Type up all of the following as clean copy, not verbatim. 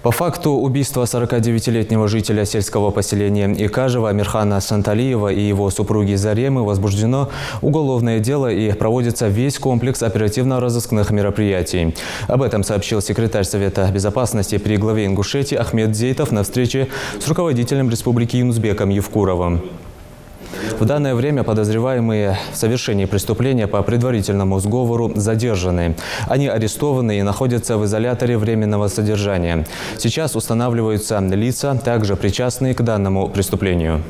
По факту убийства 49-летнего жителя сельского поселения Икажева Амирхана Санталиева и его супруги Заремы возбуждено уголовное дело и проводится весь комплекс оперативно-розыскных мероприятий. Об этом сообщил секретарь Совета безопасности при главе Ингушетии Ахмед Зейтов на встрече с руководителем республики Юнузбеком Евкуровым. В данное время подозреваемые в совершении преступления по предварительному сговору задержаны. Они арестованы и находятся в изоляторе временного содержания. Сейчас устанавливаются лица, также причастные к данному преступлению.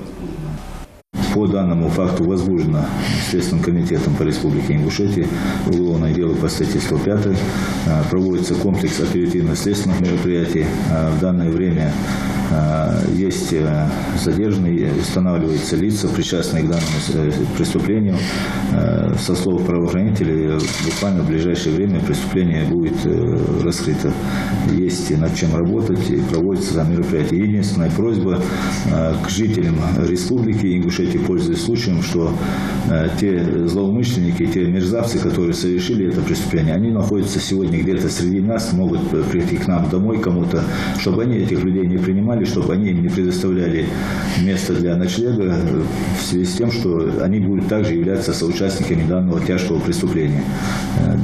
По данному факту возбуждено Следственным комитетом по Республике Ингушетия уголовное дело по статье 105. Проводится комплекс оперативно-следственных мероприятий. В данное время есть задержанные, устанавливаются лица, причастные к данному преступлению. Со слов правоохранителей, буквально в ближайшее время преступление будет раскрыто. Есть над чем работать и проводятся мероприятия. Единственная просьба к жителям Республики Ингушетии, пользуясь случаем, что те злоумышленники, те мерзавцы, которые совершили это преступление, они находятся сегодня где-то среди нас, могут прийти к нам домой кому-то, чтобы они этих людей не принимали, чтобы они им не предоставляли место для ночлега, в связи с тем, что они будут также являться соучастниками данного тяжкого преступления.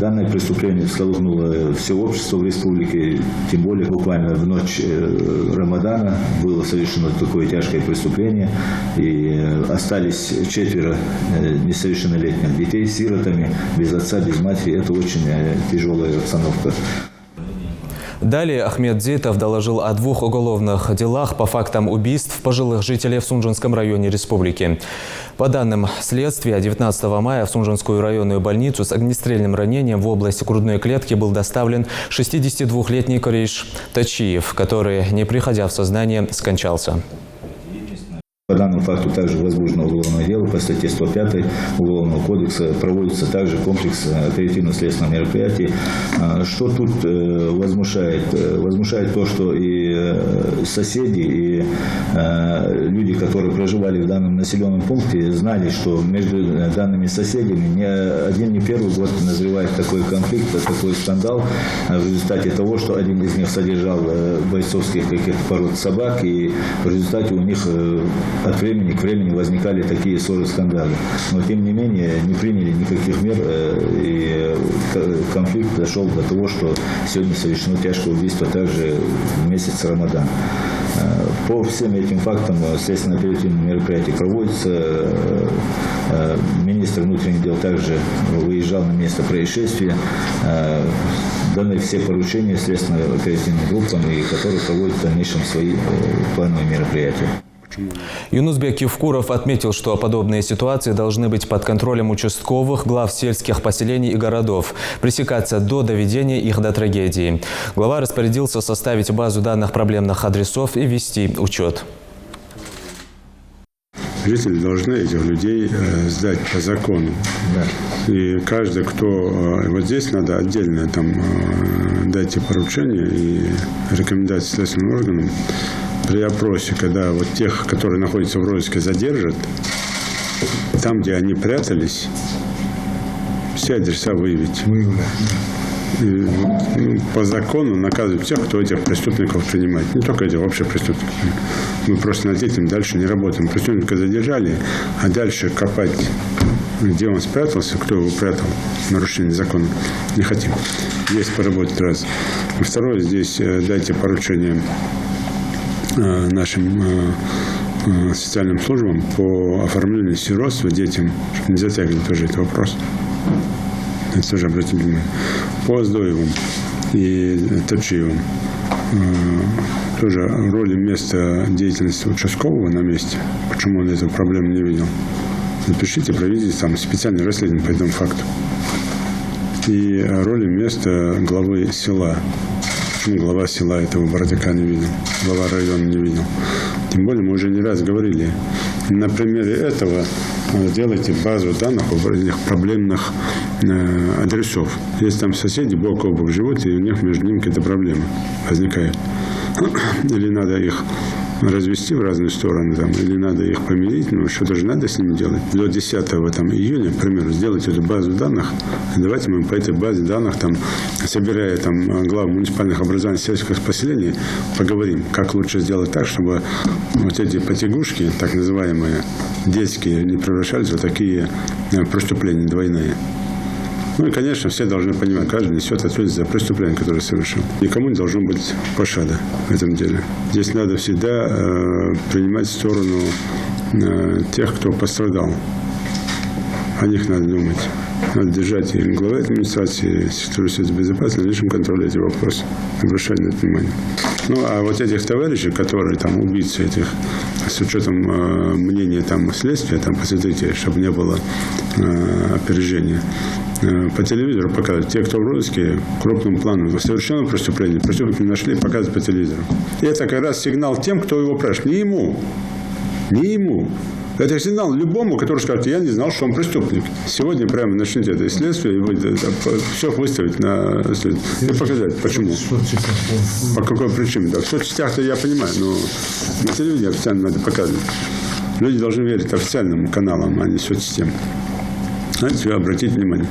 Данное преступление всколыхнуло все общество в республике, тем более буквально в ночь Рамадана было совершено такое тяжкое преступление, и остались 4 несовершеннолетних детей сиротами, без отца, без матери. Это очень тяжелая обстановка. Далее Ахмед Зейтов доложил о 2 уголовных делах по фактам убийств пожилых жителей в Сунжинском районе республики. По данным следствия, 19 мая в Сунжинскую районную больницу с огнестрельным ранением в области грудной клетки был доставлен 62-летний Корейш Тачиев, который, не приходя в сознание, скончался. По данному факту также возбуждено уголовное дело по статье 105 Уголовного кодекса. Проводится также комплекс оперативно-следственных мероприятий. Что тут возмущает? Возмущает то, что и соседи, и люди, которые проживали в данном населенном пункте, знали, что между данными соседями не один, не первый год назревает такой конфликт, такой скандал в результате того, что один из них содержал бойцовских каких-то пород собак, и в результате у них от времени к времени возникали такие ссоры, скандалы. Но, тем не менее, не приняли никаких мер, и конфликт дошел до того, что сегодня совершено тяжкое убийство также в месяц Рамадан. По всем этим фактам следственно-оперативные мероприятия проводятся. Министр внутренних дел также выезжал на место происшествия. Даны все поручения следственно-оперативным группам, которые проводят в дальнейшем свои плановые мероприятия. Юнузбек Евкуров отметил, что подобные ситуации должны быть под контролем участковых, глав сельских поселений и городов, пресекаться до доведения их до трагедии. Глава распорядился составить базу данных проблемных адресов и вести учет. Жители должны этих людей сдать по закону. Да. И каждый, кто... Вот здесь надо отдельно дать поручения и рекомендации следственным органам. При опросе, когда вот тех, которые находятся в розыске, задержат, там, где они прятались, все адреса выявить. И, по закону наказывать тех, кто этих преступников принимает. Не только этих, вообще преступников. Мы просто над этим дальше не работаем. Преступника задержали, а дальше копать, где он спрятался, кто его прятал, нарушение закона, не хотим. Есть поработать раз. И второе, здесь дайте поручение нашим социальным службам по оформлению сиротства детям, чтобы не затягивали тоже этот вопрос. Это тоже обратите внимание. По Аздоевым и Тачиевым тоже роли места деятельности участкового на месте. Почему он эту проблему не видел? Напишите, проведите там специальное расследование по этому факту. И роли места главы села. Почему глава села этого Бородяка не видел, глава района не видел. Тем более мы уже не раз говорили, на примере этого делайте базу данных проблемных адресов. Если там соседи бок о бок живут, и у них между ними какие-то проблемы возникают. Или надо их развести в разные стороны, там, или надо их помирить, но что-то же надо с ними делать. До 10 там, июня, к примеру, сделать эту базу данных, и давайте мы по этой базе данных, там, собирая там, глав муниципальных образований сельских поселений, поговорим, как лучше сделать так, чтобы вот эти потягушки, так называемые детские, не превращались в такие преступления двойные. Ну и, конечно, все должны понимать, каждый несет ответственность за преступление, которое совершил. Никому не должно быть пощады в этом деле. Здесь надо всегда принимать сторону тех, кто пострадал. О них надо думать. Надо держать и главы администрации, и сектору безопасности на личном контроле эти вопросы. Обращать на это внимание. Ну, а вот этих товарищей, которые там убийцы этих, с учетом мнения там следствия, там посмотрите, чтобы не было опережения, по телевизору показывают. Те, кто в розыске, крупным планом совершено преступление, преступника нашли, показывают по телевизору. И это как раз сигнал тем, кто его спрашивает. Не ему. Не ему. Это сигнал любому, который скажет, я не знал, что он преступник. Сегодня прямо начните это следствие и все выставить на следствие. И показать, почему. По какой причине. Да. В соцсетях-то я понимаю, но на телевидении официально надо показывать. Люди должны верить официальным каналам, а не соцсетям. Надо обратить внимание.